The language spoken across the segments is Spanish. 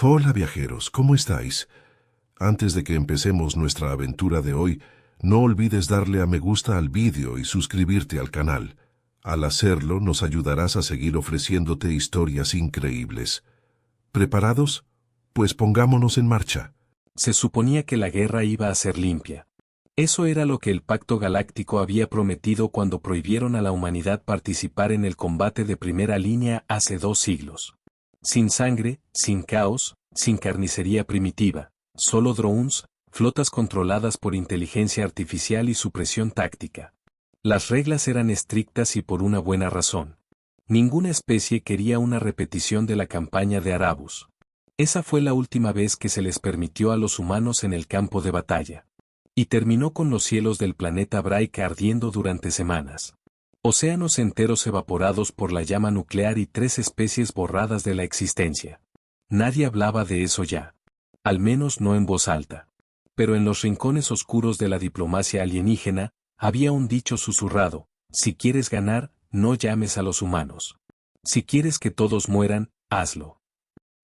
Hola viajeros, ¿cómo estáis? Antes de que empecemos nuestra aventura de hoy, no olvides darle a me gusta al vídeo y suscribirte al canal. Al hacerlo, nos ayudarás a seguir ofreciéndote historias increíbles. ¿Preparados? Pues pongámonos en marcha. Se suponía que la guerra iba a ser limpia. Eso era lo que el Pacto Galáctico había prometido cuando prohibieron a la humanidad participar en el combate de primera línea hace 2 siglos. Sin sangre, sin caos, sin carnicería primitiva, solo drones, flotas controladas por inteligencia artificial y supresión táctica. Las reglas eran estrictas y por una buena razón. Ninguna especie quería una repetición de la campaña de Arabus. Esa fue la última vez que se les permitió a los humanos en el campo de batalla. Y terminó con los cielos del planeta Braika ardiendo durante semanas. Océanos enteros evaporados por la llama nuclear y 3 especies borradas de la existencia. Nadie hablaba de eso ya. Al menos no en voz alta. Pero en los rincones oscuros de la diplomacia alienígena, había un dicho susurrado: si quieres ganar, no llames a los humanos. Si quieres que todos mueran, hazlo.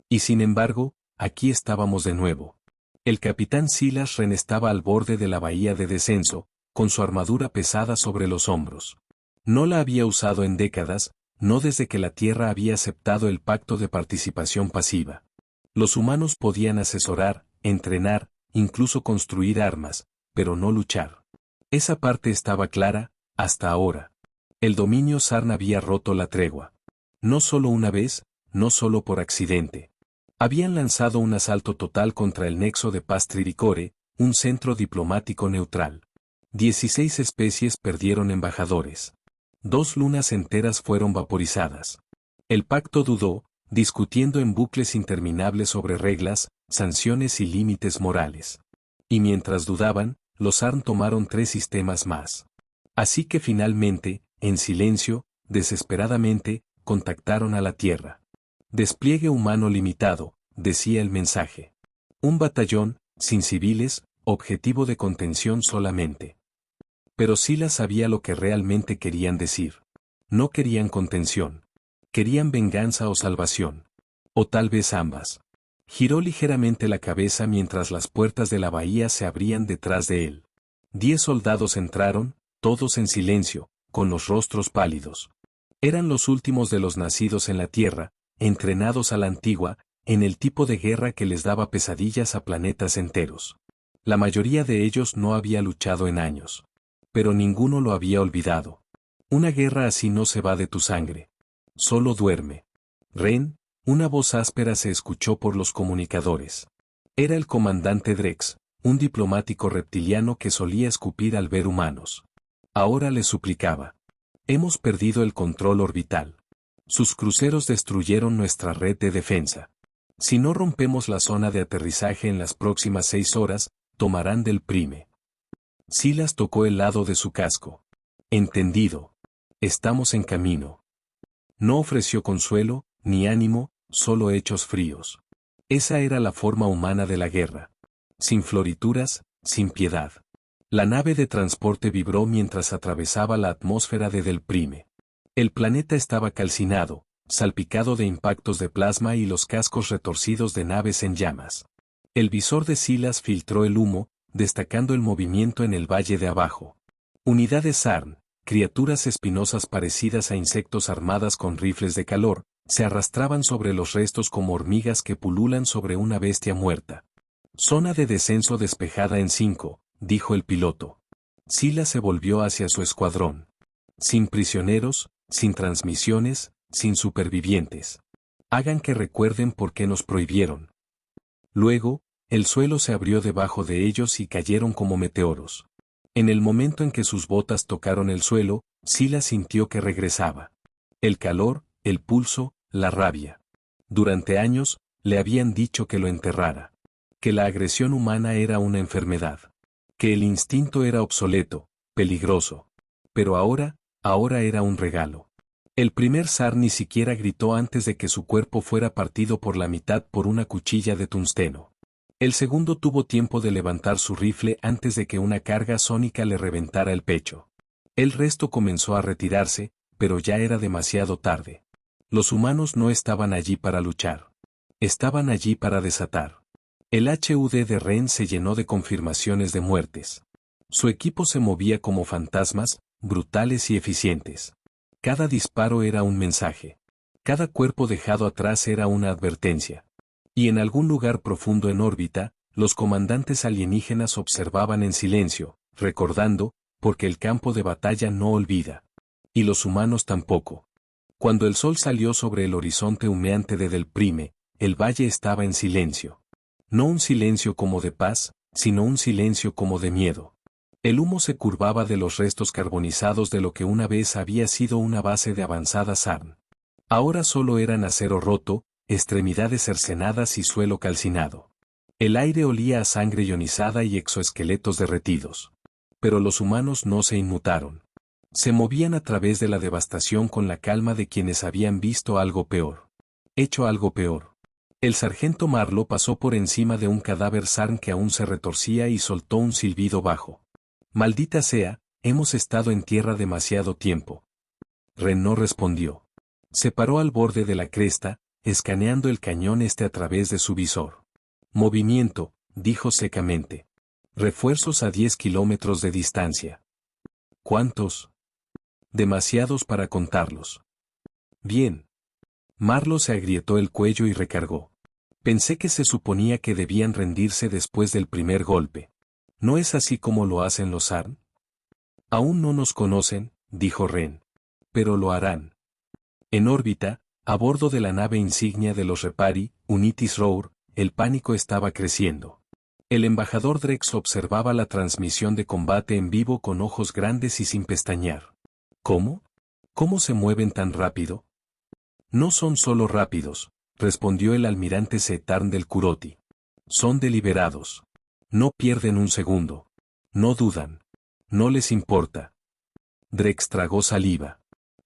Y sin embargo, aquí estábamos de nuevo. El capitán Silas Ren estaba al borde de la bahía de descenso, con su armadura pesada sobre los hombros. No la había usado en décadas, no desde que la Tierra había aceptado el pacto de participación pasiva. Los humanos podían asesorar, entrenar, incluso construir armas, pero no luchar. Esa parte estaba clara, hasta ahora. El dominio Sarn había roto la tregua. No solo una vez, no solo por accidente. Habían lanzado un asalto total contra el nexo de Paz Tridicore, un centro diplomático neutral. 16 especies perdieron embajadores. 2 lunas enteras fueron vaporizadas. El pacto dudó, discutiendo en bucles interminables sobre reglas, sanciones y límites morales. Y mientras dudaban, los Sarn tomaron 3 sistemas más. Así que finalmente, en silencio, desesperadamente, contactaron a la Tierra. Despliegue humano limitado, decía el mensaje. Un batallón, sin civiles, objetivo de contención solamente. Pero Silas sabía lo que realmente querían decir. No querían contención. Querían venganza o salvación. O tal vez ambas. Giró ligeramente la cabeza mientras las puertas de la bahía se abrían detrás de él. 10 soldados entraron, todos en silencio, con los rostros pálidos. Eran los últimos de los nacidos en la Tierra, entrenados a la antigua, en el tipo de guerra que les daba pesadillas a planetas enteros. La mayoría de ellos no había luchado en años. Pero ninguno lo había olvidado. Una guerra así no se va de tu sangre. Solo duerme. Ren, una voz áspera se escuchó por los comunicadores. Era el comandante Drex, un diplomático reptiliano que solía escupir al ver humanos. Ahora le suplicaba. Hemos perdido el control orbital. Sus cruceros destruyeron nuestra red de defensa. Si no rompemos la zona de aterrizaje en las próximas 6 horas, tomarán del Prime. Silas tocó el lado de su casco. Entendido. Estamos en camino. No ofreció consuelo, ni ánimo, solo hechos fríos. Esa era la forma humana de la guerra. Sin florituras, sin piedad. La nave de transporte vibró mientras atravesaba la atmósfera de Del Prime. El planeta estaba calcinado, salpicado de impactos de plasma y los cascos retorcidos de naves en llamas. El visor de Silas filtró el humo, destacando el movimiento en el valle de abajo. Unidades Sarn, criaturas espinosas parecidas a insectos armadas con rifles de calor, se arrastraban sobre los restos como hormigas que pululan sobre una bestia muerta. Zona de descenso despejada en 5, dijo el piloto. Silas se volvió hacia su escuadrón. Sin prisioneros, sin transmisiones, sin supervivientes. Hagan que recuerden por qué nos prohibieron. Luego, el suelo se abrió debajo de ellos y cayeron como meteoros. En el momento en que sus botas tocaron el suelo, Silas sintió que regresaba. El calor, el pulso, la rabia. Durante años, le habían dicho que lo enterrara. Que la agresión humana era una enfermedad. Que el instinto era obsoleto, peligroso. Pero ahora era un regalo. El primer zar ni siquiera gritó antes de que su cuerpo fuera partido por la mitad por una cuchilla de tungsteno. El segundo tuvo tiempo de levantar su rifle antes de que una carga sónica le reventara el pecho. El resto comenzó a retirarse, pero ya era demasiado tarde. Los humanos no estaban allí para luchar. Estaban allí para desatar. El HUD de Ren se llenó de confirmaciones de muertes. Su equipo se movía como fantasmas, brutales y eficientes. Cada disparo era un mensaje. Cada cuerpo dejado atrás era una advertencia. Y en algún lugar profundo en órbita, los comandantes alienígenas observaban en silencio, recordando, porque el campo de batalla no olvida. Y los humanos tampoco. Cuando el sol salió sobre el horizonte humeante de Del Prime, el valle estaba en silencio. No un silencio como de paz, sino un silencio como de miedo. El humo se curvaba de los restos carbonizados de lo que una vez había sido una base de avanzada SARN. Ahora solo eran acero roto, extremidades cercenadas y suelo calcinado. El aire olía a sangre ionizada y exoesqueletos derretidos. Pero los humanos no se inmutaron. Se movían a través de la devastación con la calma de quienes habían visto algo peor. Hecho algo peor. El sargento Marlowe pasó por encima de un cadáver SARN que aún se retorcía y soltó un silbido bajo. Maldita sea, hemos estado en tierra demasiado tiempo. Ren no respondió. Se paró al borde de la cresta, escaneando el cañón a través de su visor. Movimiento, dijo secamente. Refuerzos a 10 kilómetros de distancia. ¿Cuántos? Demasiados para contarlos. Bien. Marlowe se agrietó el cuello y recargó. Pensé que se suponía que debían rendirse después del primer golpe. ¿No es así como lo hacen los SARN? Aún no nos conocen, dijo Ren. Pero lo harán. En órbita, a bordo de la nave insignia de los Repari, Unitis Rour, el pánico estaba creciendo. El embajador Drex observaba la transmisión de combate en vivo con ojos grandes y sin pestañear. ¿Cómo? ¿Cómo se mueven tan rápido? No son solo rápidos, respondió el almirante Setarn del Kuroti. Son deliberados. No pierden un segundo. No dudan. No les importa. Drex tragó saliva.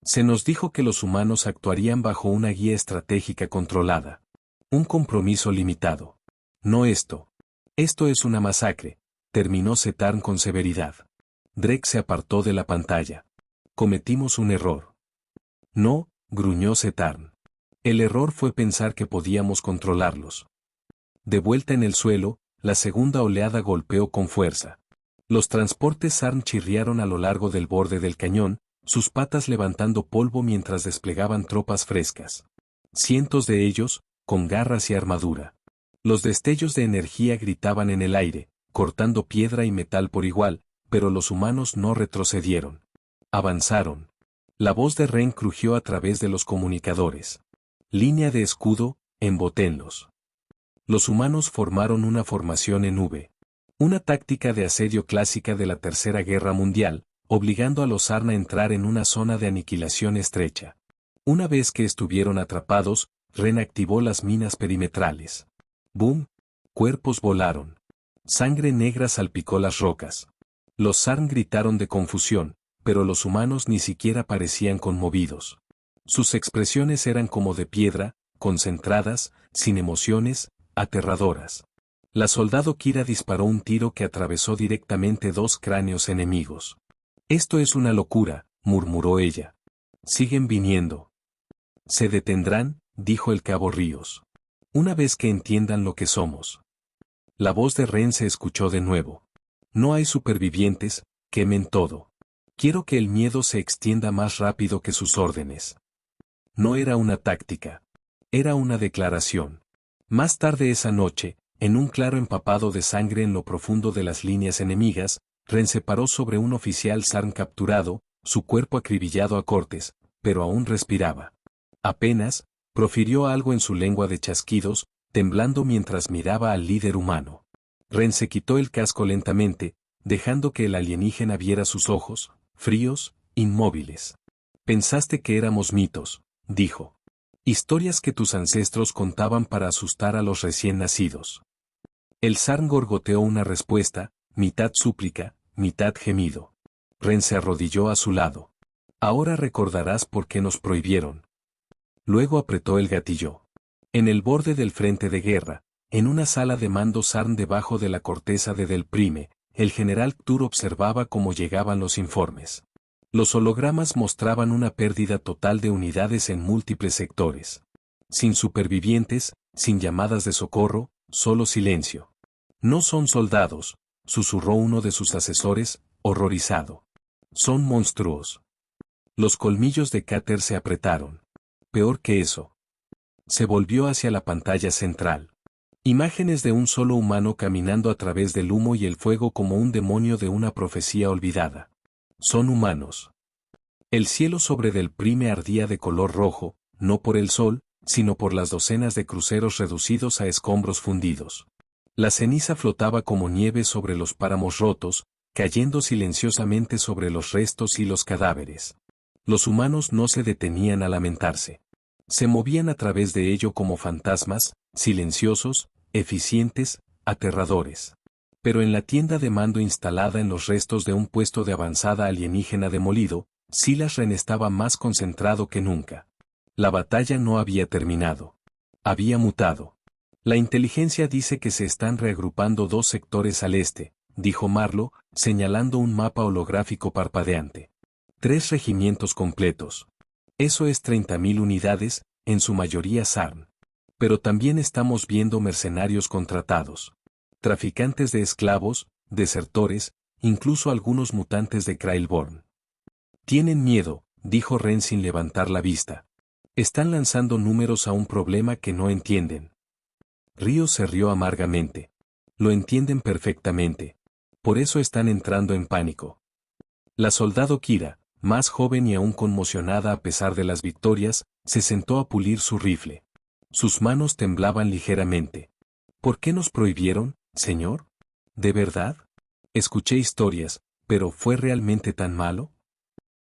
Se nos dijo que los humanos actuarían bajo una guía estratégica controlada. Un compromiso limitado. No esto. Esto es una masacre, terminó Setarn con severidad. Drex se apartó de la pantalla. Cometimos un error. No, gruñó Setarn. El error fue pensar que podíamos controlarlos. De vuelta en el suelo, la segunda oleada golpeó con fuerza. Los transportes SARN chirriaron a lo largo del borde del cañón, sus patas levantando polvo mientras desplegaban tropas frescas. Cientos de ellos, con garras y armadura. Los destellos de energía gritaban en el aire, cortando piedra y metal por igual, pero los humanos no retrocedieron. Avanzaron. La voz de Ren crujió a través de los comunicadores. Línea de escudo, embótenlos. Los humanos formaron una formación en V. Una táctica de asedio clásica de la Tercera Guerra Mundial, obligando a los SARN a entrar en una zona de aniquilación estrecha. Una vez que estuvieron atrapados, Ren activó las minas perimetrales. ¡Boom! Cuerpos volaron. Sangre negra salpicó las rocas. Los SARN gritaron de confusión, pero los humanos ni siquiera parecían conmovidos. Sus expresiones eran como de piedra, concentradas, sin emociones, aterradoras. La soldado Kira disparó un tiro que atravesó directamente 2 cráneos enemigos. Esto es una locura, murmuró ella. Siguen viniendo. Se detendrán, dijo el cabo Ríos. Una vez que entiendan lo que somos. La voz de Ren se escuchó de nuevo. No hay supervivientes, quemen todo. Quiero que el miedo se extienda más rápido que sus órdenes. No era una táctica. Era una declaración. Más tarde esa noche, en un claro empapado de sangre en lo profundo de las líneas enemigas, Ren se paró sobre un oficial SARN capturado, su cuerpo acribillado a cortes, pero aún respiraba. Apenas, profirió algo en su lengua de chasquidos, temblando mientras miraba al líder humano. Ren se quitó el casco lentamente, dejando que el alienígena viera sus ojos, fríos, inmóviles. Pensaste que éramos mitos, dijo. Historias que tus ancestros contaban para asustar a los recién nacidos. El SARN gorgoteó una respuesta, mitad súplica, mitad gemido. Ren se arrodilló a su lado. Ahora recordarás por qué nos prohibieron. Luego apretó el gatillo. En el borde del frente de guerra, en una sala de mando SARN debajo de la corteza de Del Prime, el general Ktur observaba cómo llegaban los informes. Los hologramas mostraban una pérdida total de unidades en múltiples sectores. Sin supervivientes, sin llamadas de socorro, solo silencio. No son soldados, susurró uno de sus asesores, horrorizado. Son monstruos. Los colmillos de Carter se apretaron. Peor que eso. Se volvió hacia la pantalla central. Imágenes de un solo humano caminando a través del humo y el fuego como un demonio de una profecía olvidada. Son humanos. El cielo sobre Del Prime ardía de color rojo, no por el sol, sino por las docenas de cruceros reducidos a escombros fundidos. La ceniza flotaba como nieve sobre los páramos rotos, cayendo silenciosamente sobre los restos y los cadáveres. Los humanos no se detenían a lamentarse. Se movían a través de ello como fantasmas, silenciosos, eficientes, aterradores. Pero en la tienda de mando instalada en los restos de un puesto de avanzada alienígena demolido, Silas Ren estaba más concentrado que nunca. La batalla no había terminado. Había mutado. La inteligencia dice que se están reagrupando dos sectores al este, dijo Marlowe, señalando un mapa holográfico parpadeante. 3 regimientos completos. Eso es 30.000 unidades, en su mayoría Sarn. Pero también estamos viendo mercenarios contratados. Traficantes de esclavos, desertores, incluso algunos mutantes de Krailborn. Tienen miedo, dijo Ren sin levantar la vista. Están lanzando números a un problema que no entienden. Río se rió amargamente. Lo entienden perfectamente. Por eso están entrando en pánico. La soldado Kira, más joven y aún conmocionada a pesar de las victorias, se sentó a pulir su rifle. Sus manos temblaban ligeramente. ¿Por qué nos prohibieron, señor? ¿De verdad? Escuché historias, pero ¿fue realmente tan malo?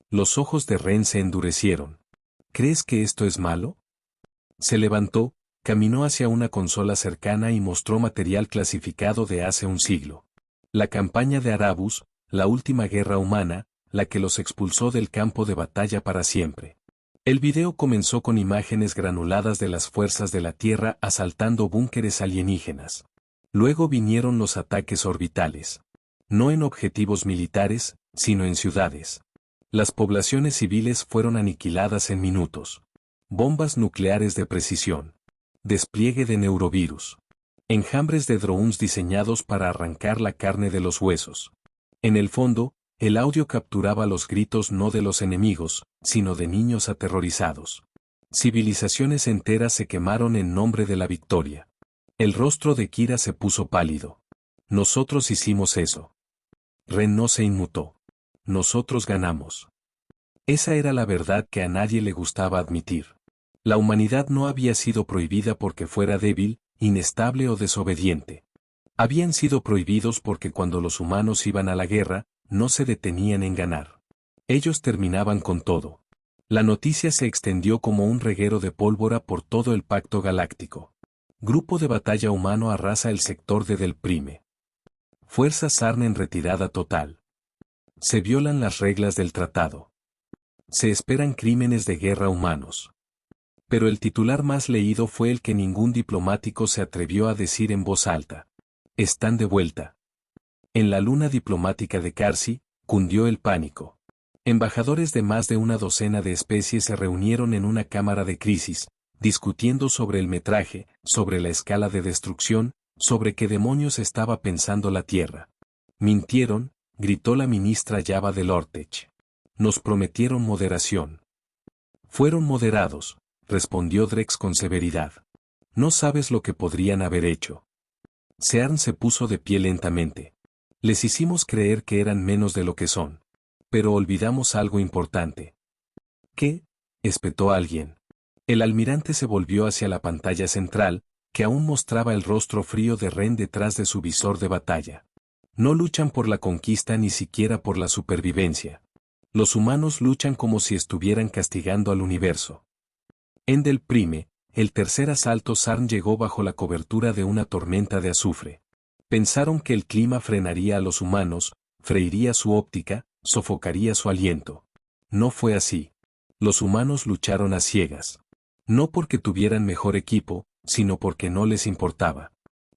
Los ojos de Ren se endurecieron. ¿Crees que esto es malo? Se levantó, caminó hacia una consola cercana y mostró material clasificado de hace un siglo. La campaña de Arabus, la última guerra humana, la que los expulsó del campo de batalla para siempre. El video comenzó con imágenes granuladas de las fuerzas de la Tierra asaltando búnkeres alienígenas. Luego vinieron los ataques orbitales. No en objetivos militares, sino en ciudades. Las poblaciones civiles fueron aniquiladas en minutos. Bombas nucleares de precisión. Despliegue de neurovirus. Enjambres de drones diseñados para arrancar la carne de los huesos. En el fondo, el audio capturaba los gritos no de los enemigos, sino de niños aterrorizados. Civilizaciones enteras se quemaron en nombre de la victoria. El rostro de Kira se puso pálido. Nosotros hicimos eso. Ren no se inmutó. Nosotros ganamos. Esa era la verdad que a nadie le gustaba admitir. La humanidad no había sido prohibida porque fuera débil, inestable o desobediente. Habían sido prohibidos porque cuando los humanos iban a la guerra, no se detenían en ganar. Ellos terminaban con todo. La noticia se extendió como un reguero de pólvora por todo el Pacto Galáctico. Grupo de batalla humano arrasa el sector de Del Prime. Fuerza Sarn en retirada total. Se violan las reglas del tratado. Se esperan crímenes de guerra humanos. Pero el titular más leído fue el que ningún diplomático se atrevió a decir en voz alta. Están de vuelta. En la luna diplomática de Carsi, cundió el pánico. Embajadores de más de una docena de especies se reunieron en una cámara de crisis, discutiendo sobre el metraje, sobre la escala de destrucción, sobre qué demonios estaba pensando la Tierra. Mintieron, gritó la ministra Java de Lortech. Nos prometieron moderación. Fueron moderados, respondió Drex con severidad. No sabes lo que podrían haber hecho. Searn se puso de pie lentamente. Les hicimos creer que eran menos de lo que son. Pero olvidamos algo importante. ¿Qué? Espetó alguien. El almirante se volvió hacia la pantalla central, que aún mostraba el rostro frío de Ren detrás de su visor de batalla. No luchan por la conquista ni siquiera por la supervivencia. Los humanos luchan como si estuvieran castigando al universo. En Del Prime, el tercer asalto Sarn llegó bajo la cobertura de una tormenta de azufre. Pensaron que el clima frenaría a los humanos, freiría su óptica, sofocaría su aliento. No fue así. Los humanos lucharon a ciegas. No porque tuvieran mejor equipo, sino porque no les importaba.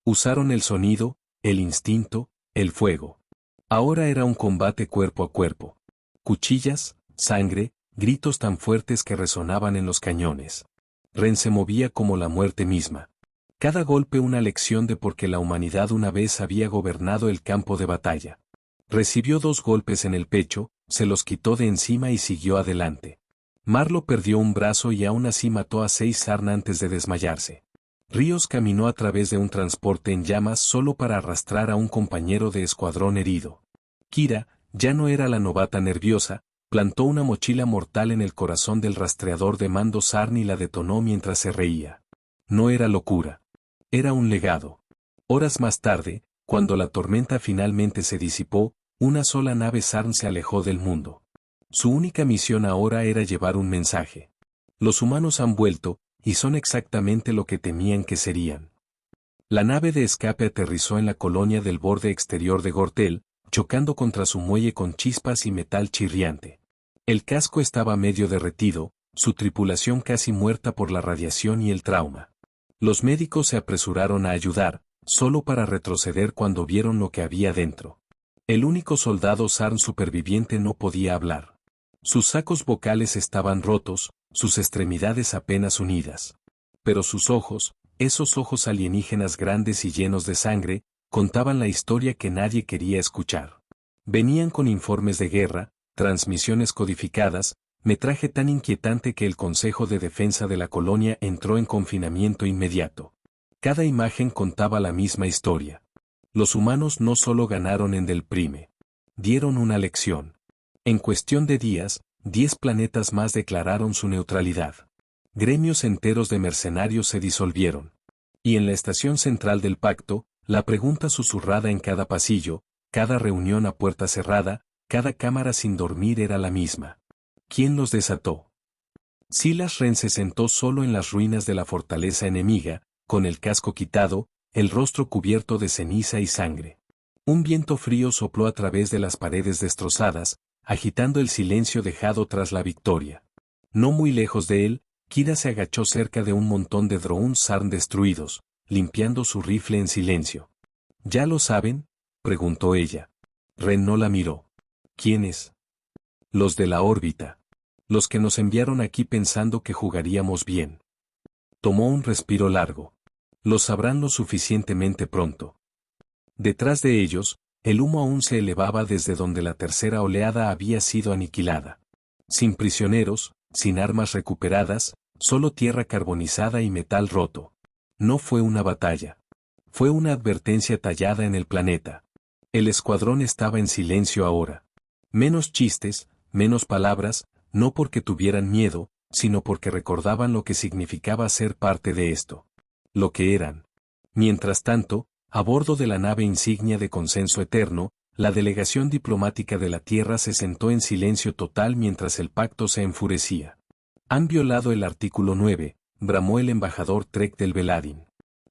Usaron el sonido, el instinto, el fuego. Ahora era un combate cuerpo a cuerpo. Cuchillas, sangre, gritos tan fuertes que resonaban en los cañones. Ren se movía como la muerte misma. Cada golpe una lección de por qué la humanidad una vez había gobernado el campo de batalla. Recibió 2 golpes en el pecho, se los quitó de encima y siguió adelante. Marlo perdió un brazo y aún así mató a 6 sarna antes de desmayarse. Ríos caminó a través de un transporte en llamas solo para arrastrar a un compañero de escuadrón herido. Kira, ya no era la novata nerviosa, plantó una mochila mortal en el corazón del rastreador de mando Sarn y la detonó mientras se reía. No era locura. Era un legado. Horas más tarde, cuando la tormenta finalmente se disipó, una sola nave Sarn se alejó del mundo. Su única misión ahora era llevar un mensaje. Los humanos han vuelto, y son exactamente lo que temían que serían. La nave de escape aterrizó en la colonia del borde exterior de Gortel, chocando contra su muelle con chispas y metal chirriante. El casco estaba medio derretido, su tripulación casi muerta por la radiación y el trauma. Los médicos se apresuraron a ayudar, solo para retroceder cuando vieron lo que había dentro. El único soldado Sarn superviviente no podía hablar. Sus sacos vocales estaban rotos, sus extremidades apenas unidas. Pero sus ojos, esos ojos alienígenas grandes y llenos de sangre, contaban la historia que nadie quería escuchar. Venían con informes de guerra, transmisiones codificadas, metraje tan inquietante que el Consejo de Defensa de la colonia entró en confinamiento inmediato. Cada imagen contaba la misma historia. Los humanos no solo ganaron en Del Prime. Dieron una lección. En cuestión de días, 10 planetas más declararon su neutralidad. Gremios enteros de mercenarios se disolvieron. Y en la estación central del pacto, la pregunta susurrada en cada pasillo, cada reunión a puerta cerrada, cada cámara sin dormir era la misma. ¿Quién los desató? Silas Ren se sentó solo en las ruinas de la fortaleza enemiga, con el casco quitado, el rostro cubierto de ceniza y sangre. Un viento frío sopló a través de las paredes destrozadas, agitando el silencio dejado tras la victoria. No muy lejos de él, Kira se agachó cerca de un montón de drones Sarn destruidos, limpiando su rifle en silencio. ¿Ya lo saben?, preguntó ella. Ren no la miró. ¿Quiénes? Los de la órbita. Los que nos enviaron aquí pensando que jugaríamos bien. Tomó un respiro largo. Lo sabrán lo suficientemente pronto. Detrás de ellos, el humo aún se elevaba desde donde la tercera oleada había sido aniquilada. Sin prisioneros, sin armas recuperadas, solo tierra carbonizada y metal roto. No fue una batalla. Fue una advertencia tallada en el planeta. El escuadrón estaba en silencio ahora. Menos chistes, menos palabras, no porque tuvieran miedo, sino porque recordaban lo que significaba ser parte de esto. Lo que eran. Mientras tanto, a bordo de la nave insignia de Consenso Eterno, la delegación diplomática de la Tierra se sentó en silencio total mientras el pacto se enfurecía. Han violado el artículo 9, bramó el embajador Trek del Veladin.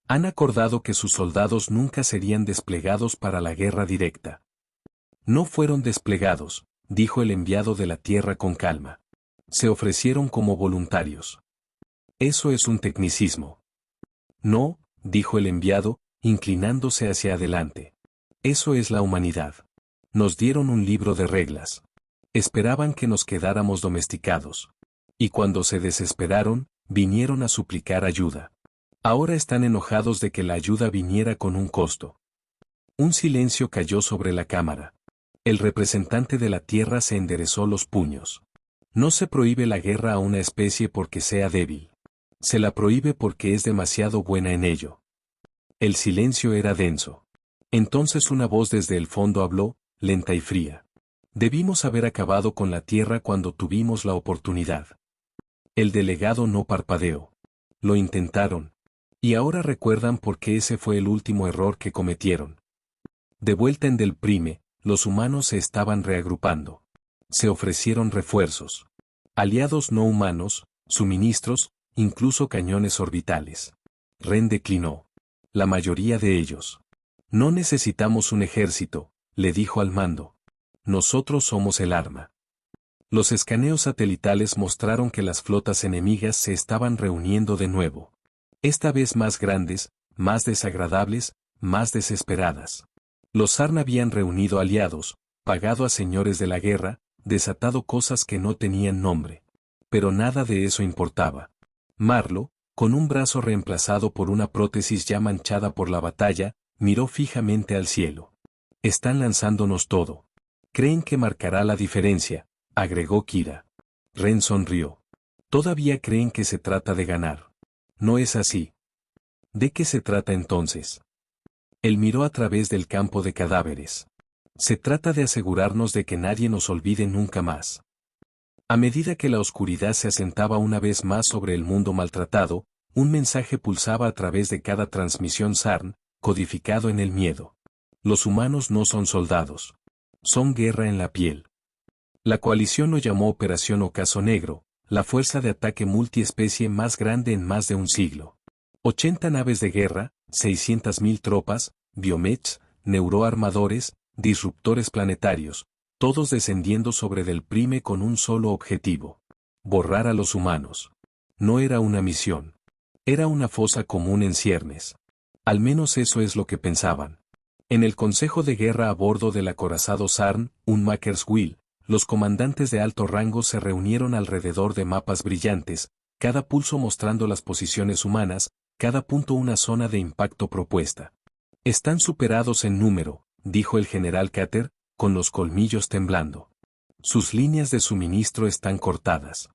Han acordado que sus soldados nunca serían desplegados para la guerra directa. No fueron desplegados, dijo el enviado de la Tierra con calma. Se ofrecieron como voluntarios. Eso es un tecnicismo. No, dijo el enviado, inclinándose hacia adelante. Eso es la humanidad. Nos dieron un libro de reglas. Esperaban que nos quedáramos domesticados. Y cuando se desesperaron, vinieron a suplicar ayuda. Ahora están enojados de que la ayuda viniera con un costo. Un silencio cayó sobre la cámara. El representante de la Tierra se enderezó los puños. No se prohíbe la guerra a una especie porque sea débil. Se la prohíbe porque es demasiado buena en ello. El silencio era denso. Entonces una voz desde el fondo habló, lenta y fría. Debimos haber acabado con la Tierra cuando tuvimos la oportunidad. El delegado no parpadeó. Lo intentaron. Y ahora recuerdan por qué ese fue el último error que cometieron. De vuelta en Del Prime, los humanos se estaban reagrupando. Se ofrecieron refuerzos. Aliados no humanos, suministros, incluso cañones orbitales. Ren declinó. La mayoría de ellos. No necesitamos un ejército, le dijo al mando. Nosotros somos el arma. Los escaneos satelitales mostraron que las flotas enemigas se estaban reuniendo de nuevo. Esta vez más grandes, más desagradables, más desesperadas. Los Sarn habían reunido aliados, pagado a señores de la guerra, desatado cosas que no tenían nombre. Pero nada de eso importaba. Marlo, Con un brazo reemplazado por una prótesis ya manchada por la batalla, miró fijamente al cielo. Están lanzándonos todo. Creen que marcará la diferencia, agregó Kira. Ren sonrió. Todavía creen que se trata de ganar. No es así. ¿De qué se trata entonces? Él miró a través del campo de cadáveres. Se trata de asegurarnos de que nadie nos olvide nunca más. A medida que la oscuridad se asentaba una vez más sobre el mundo maltratado, un mensaje pulsaba a través de cada transmisión SARN, codificado en el miedo. Los humanos no son soldados. Son guerra en la piel. La coalición lo llamó Operación Ocaso Negro, la fuerza de ataque multiespecie más grande en más de un siglo. 80 naves de guerra, 600.000 tropas, biomechs, neuroarmadores, disruptores planetarios, todos descendiendo sobre Del Prime con un solo objetivo: borrar a los humanos. No era una misión. Era una fosa común en ciernes. Al menos eso es lo que pensaban. En el Consejo de Guerra a bordo del acorazado Sarn, un Maker's Wheel, los comandantes de alto rango se reunieron alrededor de mapas brillantes, cada pulso mostrando las posiciones humanas, cada punto una zona de impacto propuesta. Están superados en número, dijo el general Cater, con los colmillos temblando. Sus líneas de suministro están cortadas.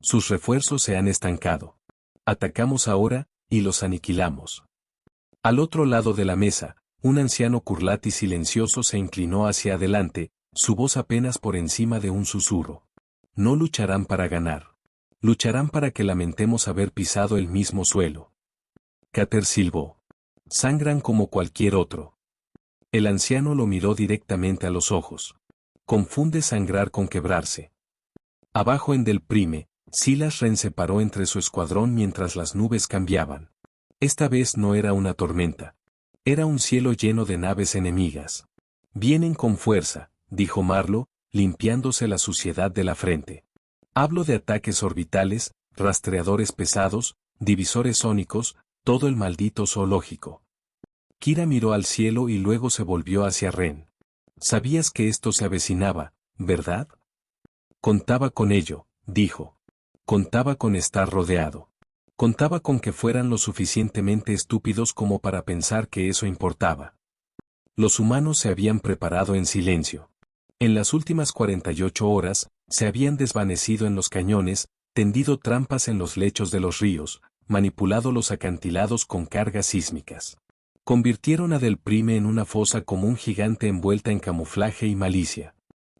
Sus refuerzos se han estancado. Atacamos ahora, y los aniquilamos. Al otro lado de la mesa, un anciano curlati silencioso se inclinó hacia adelante, su voz apenas por encima de un susurro. No lucharán para ganar. Lucharán para que lamentemos haber pisado el mismo suelo. Cater silbó. Sangran como cualquier otro. El anciano lo miró directamente a los ojos. Confunde sangrar con quebrarse. Abajo en Del Prime, Silas Ren se paró entre su escuadrón mientras las nubes cambiaban. Esta vez no era una tormenta. Era un cielo lleno de naves enemigas. Vienen con fuerza, dijo Marlo, limpiándose la suciedad de la frente. Hablo de ataques orbitales, rastreadores pesados, divisores sónicos, todo el maldito zoológico. Kira miró al cielo y luego se volvió hacia Ren. Sabías que esto se avecinaba, ¿verdad? Contaba con ello, dijo. Contaba con estar rodeado. Contaba con que fueran lo suficientemente estúpidos como para pensar que eso importaba. Los humanos se habían preparado en silencio. En las últimas 48 horas, se habían desvanecido en los cañones, tendido trampas en los lechos de los ríos, manipulado los acantilados con cargas sísmicas. Convirtieron a Del Prime en una fosa como un gigante envuelta en camuflaje y malicia.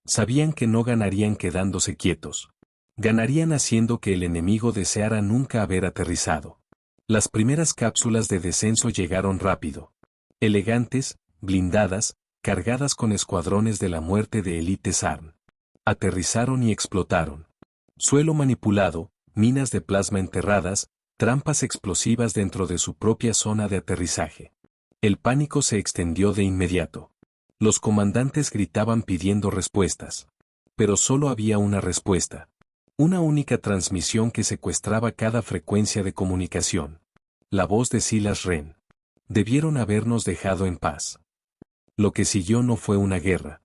Sabían que no ganarían quedándose quietos. Ganarían haciendo que el enemigo deseara nunca haber aterrizado. Las primeras cápsulas de descenso llegaron rápido. Elegantes, blindadas, cargadas con escuadrones de la muerte de élite Sarn. Aterrizaron y explotaron. Suelo manipulado, minas de plasma enterradas, trampas explosivas dentro de su propia zona de aterrizaje. El pánico se extendió de inmediato. Los comandantes gritaban pidiendo respuestas. Pero solo había una respuesta. Una única transmisión que secuestraba cada frecuencia de comunicación. La voz de Silas Ren. Debieron habernos dejado en paz. Lo que siguió no fue una guerra.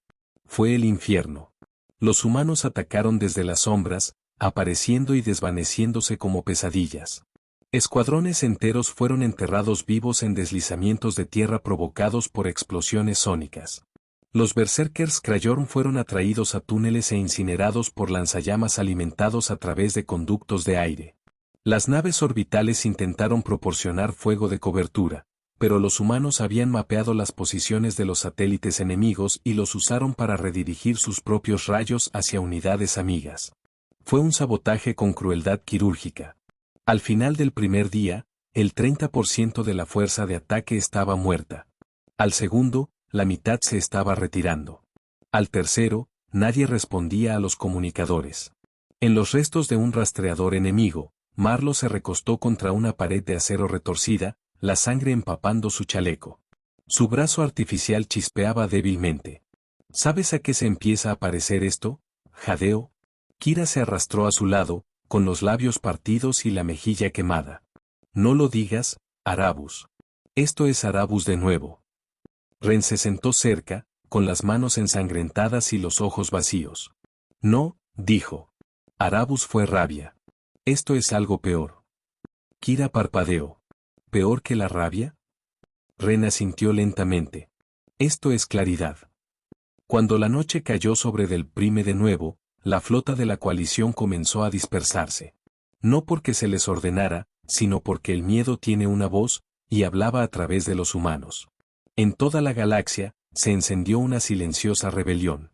Fue el infierno. Los humanos atacaron desde las sombras, apareciendo y desvaneciéndose como pesadillas. Escuadrones enteros fueron enterrados vivos en deslizamientos de tierra provocados por explosiones sónicas. Los Berserkers Crayorn fueron atraídos a túneles e incinerados por lanzallamas alimentados a través de conductos de aire. Las naves orbitales intentaron proporcionar fuego de cobertura, pero los humanos habían mapeado las posiciones de los satélites enemigos y los usaron para redirigir sus propios rayos hacia unidades amigas. Fue un sabotaje con crueldad quirúrgica. Al final del primer día, el 30% de la fuerza de ataque estaba muerta. Al segundo, la mitad se estaba retirando. Al tercero, nadie respondía a los comunicadores. En los restos de un rastreador enemigo, Marlo se recostó contra una pared de acero retorcida, la sangre empapando su chaleco. Su brazo artificial chispeaba débilmente. ¿Sabes a qué se empieza a parecer esto, Jadeo? Kira se arrastró a su lado, con los labios partidos y la mejilla quemada. No lo digas, Arabus. Esto es Arabus de nuevo. Ren se sentó cerca, con las manos ensangrentadas y los ojos vacíos. No, dijo. Arabus fue rabia. Esto es algo peor. Kira parpadeó. ¿Peor que la rabia? Ren asintió lentamente. Esto es claridad. Cuando la noche cayó sobre Del Prime de nuevo, la flota de la coalición comenzó a dispersarse. No porque se les ordenara, sino porque el miedo tiene una voz, y hablaba a través de los humanos. En toda la galaxia, se encendió una silenciosa rebelión.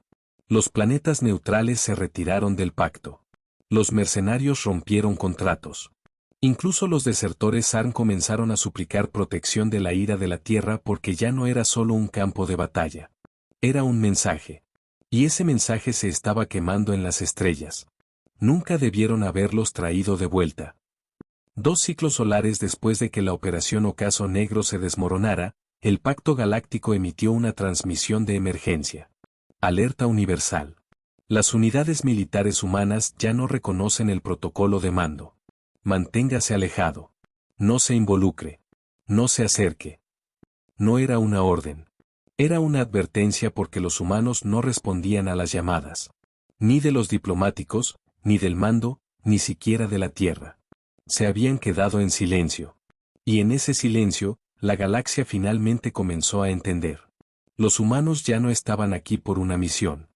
Los planetas neutrales se retiraron del pacto. Los mercenarios rompieron contratos. Incluso los desertores Sarn comenzaron a suplicar protección de la ira de la Tierra porque ya no era solo un campo de batalla. Era un mensaje. Y ese mensaje se estaba quemando en las estrellas. Nunca debieron haberlos traído de vuelta. 2 ciclos solares después de que la Operación Ocaso Negro se desmoronara, el Pacto Galáctico emitió una transmisión de emergencia. Alerta universal. Las unidades militares humanas ya no reconocen el protocolo de mando. Manténgase alejado. No se involucre. No se acerque. No era una orden. Era una advertencia porque los humanos no respondían a las llamadas. Ni de los diplomáticos, ni del mando, ni siquiera de la Tierra. Se habían quedado en silencio. Y en ese silencio, la galaxia finalmente comenzó a entender. Los humanos ya no estaban aquí por una misión.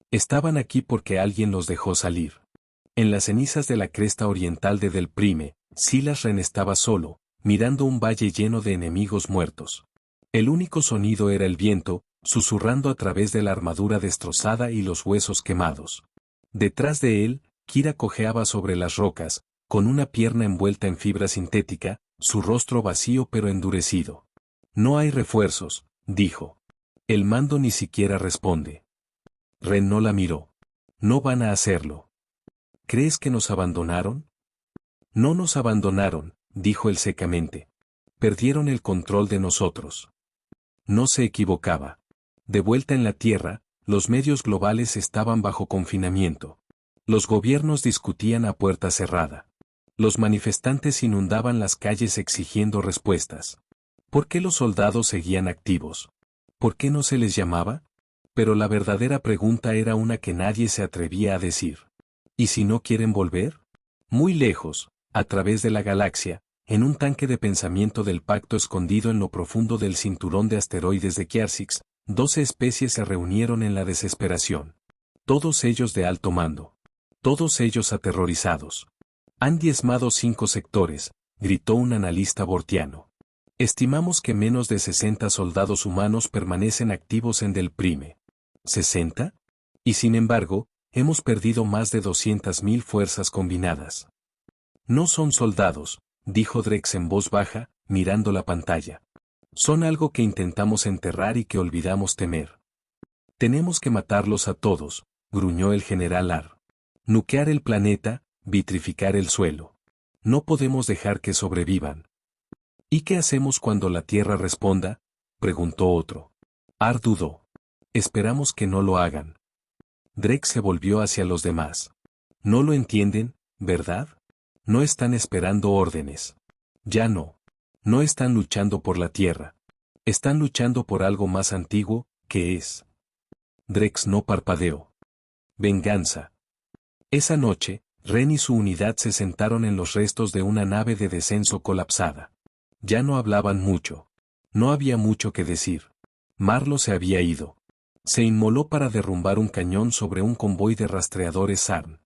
Estaban aquí porque alguien los dejó salir. En las cenizas de la cresta oriental de Del Prime, Silas Ren estaba solo, mirando un valle lleno de enemigos muertos. El único sonido era el viento, susurrando a través de la armadura destrozada y los huesos quemados. Detrás de él, Kira cojeaba sobre las rocas, con una pierna envuelta en fibra sintética, su rostro vacío pero endurecido. No hay refuerzos, dijo. El mando ni siquiera responde. Ren no la miró. No van a hacerlo. ¿Crees que nos abandonaron? No nos abandonaron, dijo él secamente. Perdieron el control de nosotros. No se equivocaba. De vuelta en la Tierra, los medios globales estaban bajo confinamiento. Los gobiernos discutían a puerta cerrada. Los manifestantes inundaban las calles exigiendo respuestas. ¿Por qué los soldados seguían activos? ¿Por qué no se les llamaba? Pero la verdadera pregunta era una que nadie se atrevía a decir. ¿Y si no quieren volver? Muy lejos, a través de la galaxia, en un tanque de pensamiento del pacto escondido en lo profundo del cinturón de asteroides de Kiersix, 12 especies se reunieron en la desesperación. Todos ellos de alto mando. Todos ellos aterrorizados. Han diezmado 5 sectores, gritó un analista bortiano. Estimamos que menos de 60 soldados humanos permanecen activos en Del Prime. ¿60? Y sin embargo, hemos perdido más de 200.000 fuerzas combinadas. No son soldados, dijo Drex en voz baja, mirando la pantalla. Son algo que intentamos enterrar y que olvidamos temer. Tenemos que matarlos a todos, gruñó el general Ar. Nuquear el planeta, vitrificar el suelo. No podemos dejar que sobrevivan. ¿Y qué hacemos cuando la Tierra responda? Preguntó otro. Ar dudó. Esperamos que no lo hagan. Drex se volvió hacia los demás. No lo entienden, ¿verdad? No están esperando órdenes. Ya no. No están luchando por la Tierra. Están luchando por algo más antiguo, que es. Drex no parpadeó. Venganza. Esa noche, Ren y su unidad se sentaron en los restos de una nave de descenso colapsada. Ya no hablaban mucho. No había mucho que decir. Marlo se había ido. Se inmoló para derrumbar un cañón sobre un convoy de rastreadores Sarn.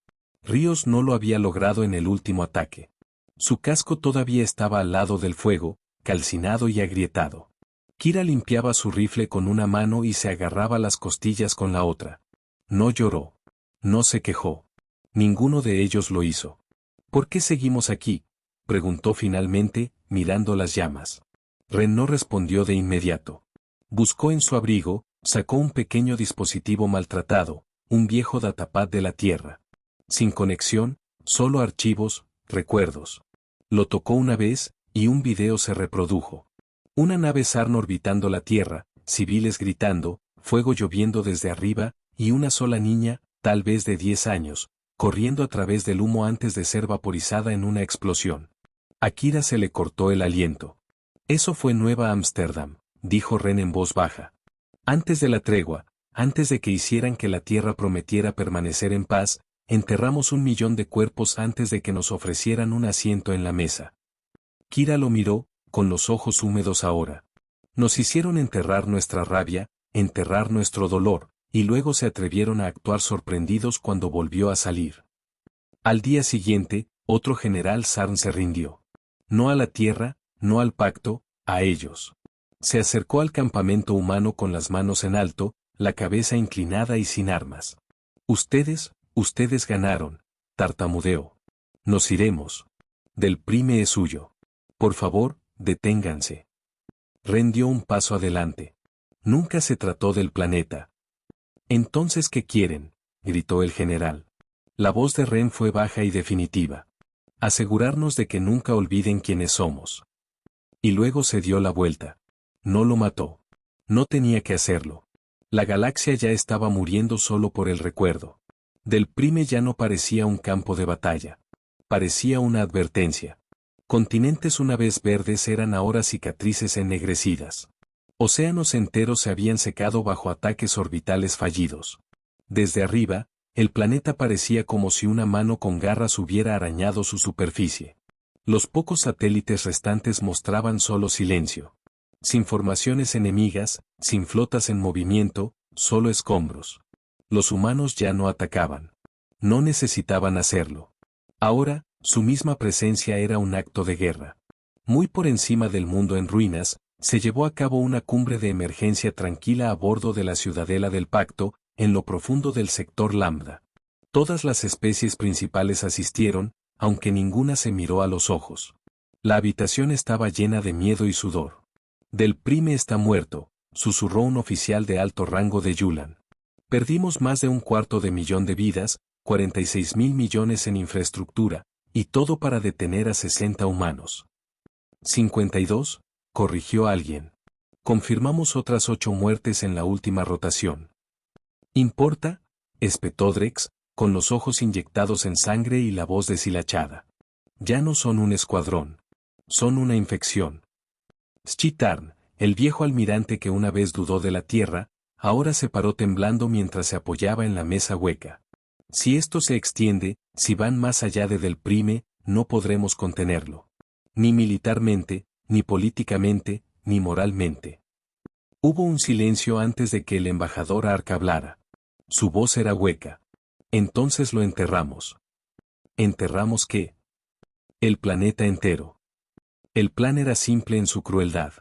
Ríos no lo había logrado en el último ataque. Su casco todavía estaba al lado del fuego, calcinado y agrietado. Kira limpiaba su rifle con una mano y se agarraba las costillas con la otra. No lloró. No se quejó. Ninguno de ellos lo hizo. ¿Por qué seguimos aquí?, preguntó finalmente, mirando las llamas. Ren no respondió de inmediato. Buscó en su abrigo, sacó un pequeño dispositivo maltratado, un viejo datapad de la Tierra. Sin conexión, solo archivos, recuerdos. Lo tocó una vez, y un video se reprodujo. Una nave Sarn orbitando la Tierra, civiles gritando, fuego lloviendo desde arriba, y una sola niña, tal vez de 10 años, corriendo a través del humo antes de ser vaporizada en una explosión. A Kira se le cortó el aliento. Eso fue Nueva Ámsterdam, dijo Ren en voz baja. Antes de la tregua, antes de que hicieran que la Tierra prometiera permanecer en paz, enterramos 1 millón de cuerpos antes de que nos ofrecieran un asiento en la mesa. Kira lo miró, con los ojos húmedos ahora. Nos hicieron enterrar nuestra rabia, enterrar nuestro dolor, y luego se atrevieron a actuar sorprendidos cuando volvió a salir. Al día siguiente, otro general Sarn se rindió. No a la tierra, no al pacto, a ellos. Se acercó al campamento humano con las manos en alto, la cabeza inclinada y sin armas. Ustedes ganaron, tartamudeó. Nos iremos. Del Prime es suyo. Por favor, deténganse. Ren dio un paso adelante. Nunca se trató del planeta. ¿Entonces qué quieren?, gritó el general. La voz de Ren fue baja y definitiva. Asegurarnos de que nunca olviden quiénes somos. Y luego se dio la vuelta. No lo mató. No tenía que hacerlo. La galaxia ya estaba muriendo solo por el recuerdo. Del Prime ya no parecía un campo de batalla. Parecía una advertencia. Continentes una vez verdes eran ahora cicatrices ennegrecidas. Océanos enteros se habían secado bajo ataques orbitales fallidos. Desde arriba, el planeta parecía como si una mano con garras hubiera arañado su superficie. Los pocos satélites restantes mostraban solo silencio. Sin formaciones enemigas, sin flotas en movimiento, solo escombros. Los humanos ya no atacaban. No necesitaban hacerlo. Ahora, su misma presencia era un acto de guerra. Muy por encima del mundo en ruinas, se llevó a cabo una cumbre de emergencia tranquila a bordo de la Ciudadela del Pacto, en lo profundo del sector Lambda. Todas las especies principales asistieron, aunque ninguna se miró a los ojos. La habitación estaba llena de miedo y sudor. Del Prime está muerto, susurró un oficial de alto rango de Yulan. Perdimos más de 250.000 de vidas, 46.000 millones en infraestructura, y todo para detener a 60 humanos. 52, corrigió alguien. Confirmamos otras 8 muertes en la última rotación. ¿Importa?, espetó Drex, con los ojos inyectados en sangre y la voz deshilachada. Ya no son un escuadrón. Son una infección. Schitarn, el viejo almirante que una vez dudó de la Tierra, ahora se paró temblando mientras se apoyaba en la mesa hueca. Si esto se extiende, si van más allá de Del Prime, no podremos contenerlo. Ni militarmente, ni políticamente, ni moralmente. Hubo un silencio antes de que el embajador Ark hablara. Su voz era hueca. Entonces lo enterramos. ¿Enterramos qué? El planeta entero. El plan era simple en su crueldad.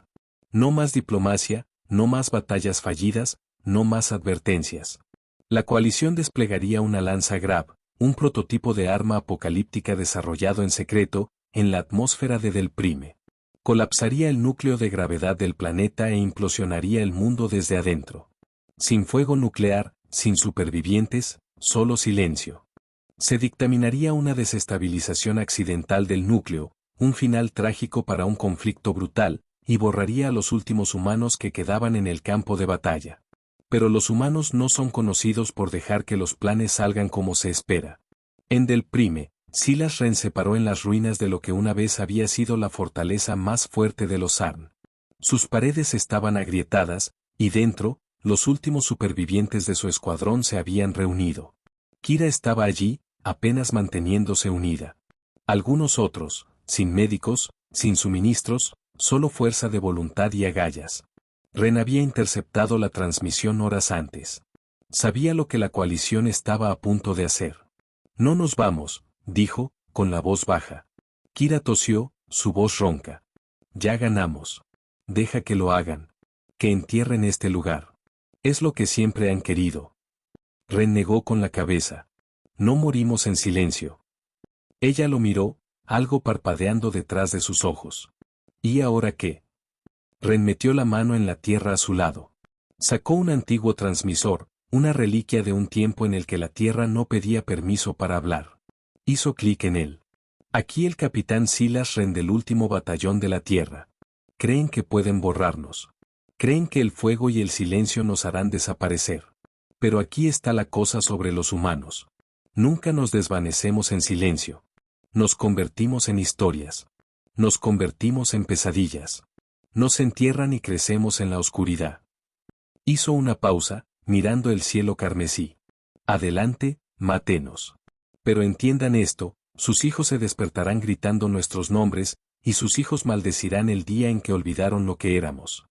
No más diplomacia, no más batallas fallidas, no más advertencias. La coalición desplegaría una lanza Grab, un prototipo de arma apocalíptica desarrollado en secreto, en la atmósfera de Del Prime. Colapsaría el núcleo de gravedad del planeta e implosionaría el mundo desde adentro. Sin fuego nuclear, sin supervivientes, solo silencio. Se dictaminaría una desestabilización accidental del núcleo, un final trágico para un conflicto brutal, y borraría a los últimos humanos que quedaban en el campo de batalla. Pero los humanos no son conocidos por dejar que los planes salgan como se espera. En Del Prime, Silas Ren se paró en las ruinas de lo que una vez había sido la fortaleza más fuerte de los Sarn. Sus paredes estaban agrietadas, y dentro, los últimos supervivientes de su escuadrón se habían reunido. Kira estaba allí, apenas manteniéndose unida. Algunos otros, sin médicos, sin suministros, solo fuerza de voluntad y agallas. Ren había interceptado la transmisión horas antes. Sabía lo que la coalición estaba a punto de hacer. No nos vamos, dijo, con la voz baja. Kira tosió, su voz ronca. Ya ganamos. Deja que lo hagan. Que entierren este lugar. Es lo que siempre han querido. Ren negó con la cabeza. No morimos en silencio. Ella lo miró, algo parpadeando detrás de sus ojos. ¿Y ahora qué? Ren metió la mano en la tierra a su lado. Sacó un antiguo transmisor, una reliquia de un tiempo en el que la tierra no pedía permiso para hablar. Hizo clic en él. Aquí el capitán Silas Ren del último batallón de la tierra. Creen que pueden borrarnos. Creen que el fuego y el silencio nos harán desaparecer. Pero aquí está la cosa sobre los humanos. Nunca nos desvanecemos en silencio. Nos convertimos en historias. Nos convertimos en pesadillas. Nos entierran y crecemos en la oscuridad. Hizo una pausa, mirando el cielo carmesí. Adelante, mátenos. Pero entiendan esto, sus hijos se despertarán gritando nuestros nombres, y sus hijos maldecirán el día en que olvidaron lo que éramos.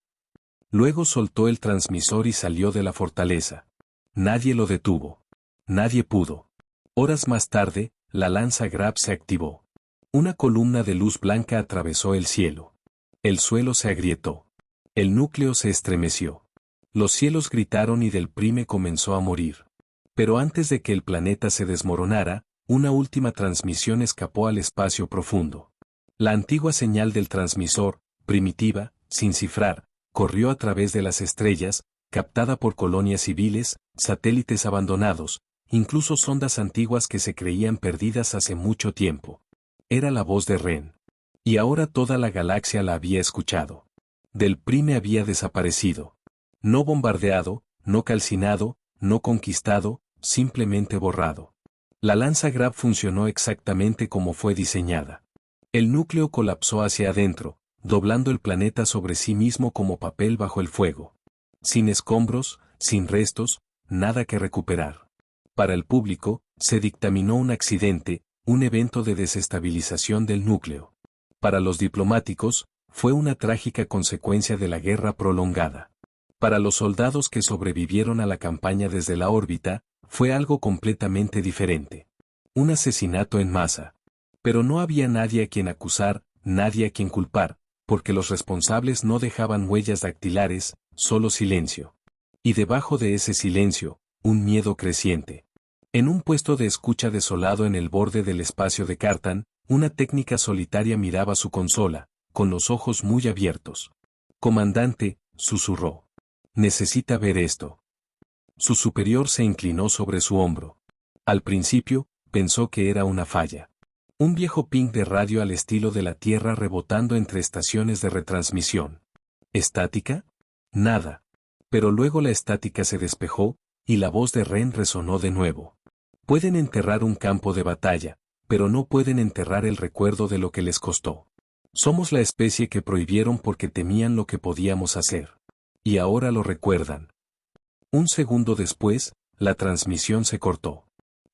Luego soltó el transmisor y salió de la fortaleza. Nadie lo detuvo. Nadie pudo. Horas más tarde, la lanza Grab se activó. Una columna de luz blanca atravesó el cielo. El suelo se agrietó. El núcleo se estremeció. Los cielos gritaron y Del Prime comenzó a morir. Pero antes de que el planeta se desmoronara, una última transmisión escapó al espacio profundo. La antigua señal del transmisor, primitiva, sin cifrar, corrió a través de las estrellas, captada por colonias civiles, satélites abandonados, incluso sondas antiguas que se creían perdidas hace mucho tiempo. Era la voz de Ren. Y ahora toda la galaxia la había escuchado. Del Prime había desaparecido. No bombardeado, no calcinado, no conquistado, simplemente borrado. La lanza Grab funcionó exactamente como fue diseñada. El núcleo colapsó hacia adentro, doblando el planeta sobre sí mismo como papel bajo el fuego. Sin escombros, sin restos, nada que recuperar. Para el público, se dictaminó un accidente, un evento de desestabilización del núcleo. Para los diplomáticos, fue una trágica consecuencia de la guerra prolongada. Para los soldados que sobrevivieron a la campaña desde la órbita, fue algo completamente diferente. Un asesinato en masa. Pero no había nadie a quien acusar, nadie a quien culpar, porque los responsables no dejaban huellas dactilares, solo silencio. Y debajo de ese silencio, un miedo creciente. En un puesto de escucha desolado en el borde del espacio de Cartan, una técnica solitaria miraba su consola, con los ojos muy abiertos. «Comandante», susurró. «Necesita ver esto». Su superior se inclinó sobre su hombro. Al principio, pensó que era una falla. Un viejo ping de radio al estilo de la Tierra rebotando entre estaciones de retransmisión. ¿Estática? Nada. Pero luego la estática se despejó, y la voz de Ren resonó de nuevo. Pueden enterrar un campo de batalla, pero no pueden enterrar el recuerdo de lo que les costó. Somos la especie que prohibieron porque temían lo que podíamos hacer. Y ahora lo recuerdan. Un segundo después, la transmisión se cortó.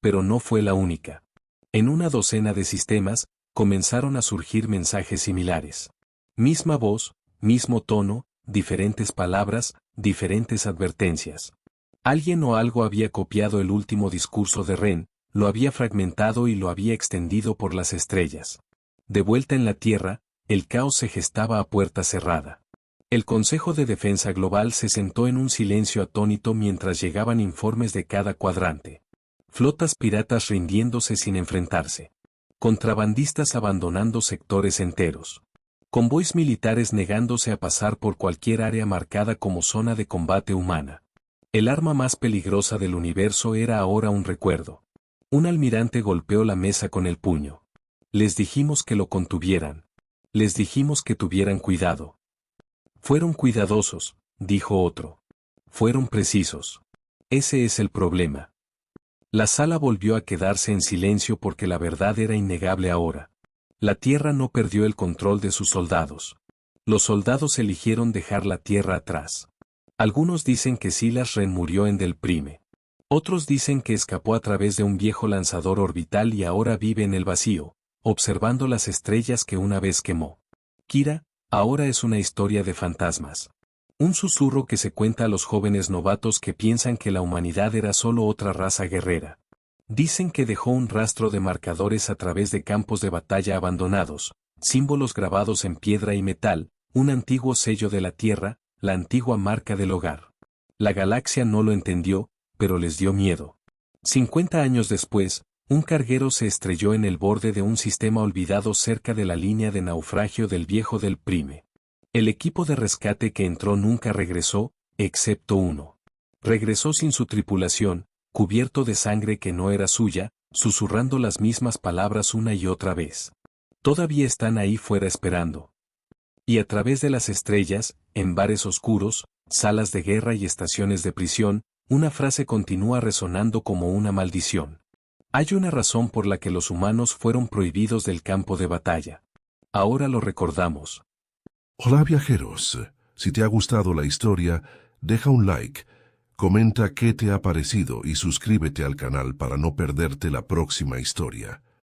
Pero no fue la única. En una docena de sistemas, comenzaron a surgir mensajes similares. Misma voz, mismo tono, diferentes palabras, diferentes advertencias. Alguien o algo había copiado el último discurso de Ren, lo había fragmentado y lo había extendido por las estrellas. De vuelta en la Tierra, el caos se gestaba a puerta cerrada. El Consejo de Defensa Global se sentó en un silencio atónito mientras llegaban informes de cada cuadrante. Flotas piratas rindiéndose sin enfrentarse. Contrabandistas abandonando sectores enteros. Convoys militares negándose a pasar por cualquier área marcada como zona de combate humana. El arma más peligrosa del universo era ahora un recuerdo. Un almirante golpeó la mesa con el puño. Les dijimos que lo contuvieran. Les dijimos que tuvieran cuidado. Fueron cuidadosos, dijo otro. Fueron precisos. Ese es el problema. La sala volvió a quedarse en silencio porque la verdad era innegable ahora. La Tierra no perdió el control de sus soldados. Los soldados eligieron dejar la Tierra atrás. Algunos dicen que Silas Ren murió en Del Prime. Otros dicen que escapó a través de un viejo lanzador orbital y ahora vive en el vacío, observando las estrellas que una vez quemó. Kira, ahora es una historia de fantasmas. Un susurro que se cuenta a los jóvenes novatos que piensan que la humanidad era solo otra raza guerrera. Dicen que dejó un rastro de marcadores a través de campos de batalla abandonados, símbolos grabados en piedra y metal, un antiguo sello de la Tierra, la antigua marca del hogar. La galaxia no lo entendió, pero les dio miedo. 50 años después, un carguero se estrelló en el borde de un sistema olvidado cerca de la línea de naufragio del viejo Del Prime. El equipo de rescate que entró nunca regresó, excepto uno. Regresó sin su tripulación, cubierto de sangre que no era suya, susurrando las mismas palabras una y otra vez. Todavía están ahí fuera esperando. Y a través de las estrellas, en bares oscuros, salas de guerra y estaciones de prisión, una frase continúa resonando como una maldición. Hay una razón por la que los humanos fueron prohibidos del campo de batalla. Ahora lo recordamos. Hola viajeros, si te ha gustado la historia, deja un like, comenta qué te ha parecido y suscríbete al canal para no perderte la próxima historia.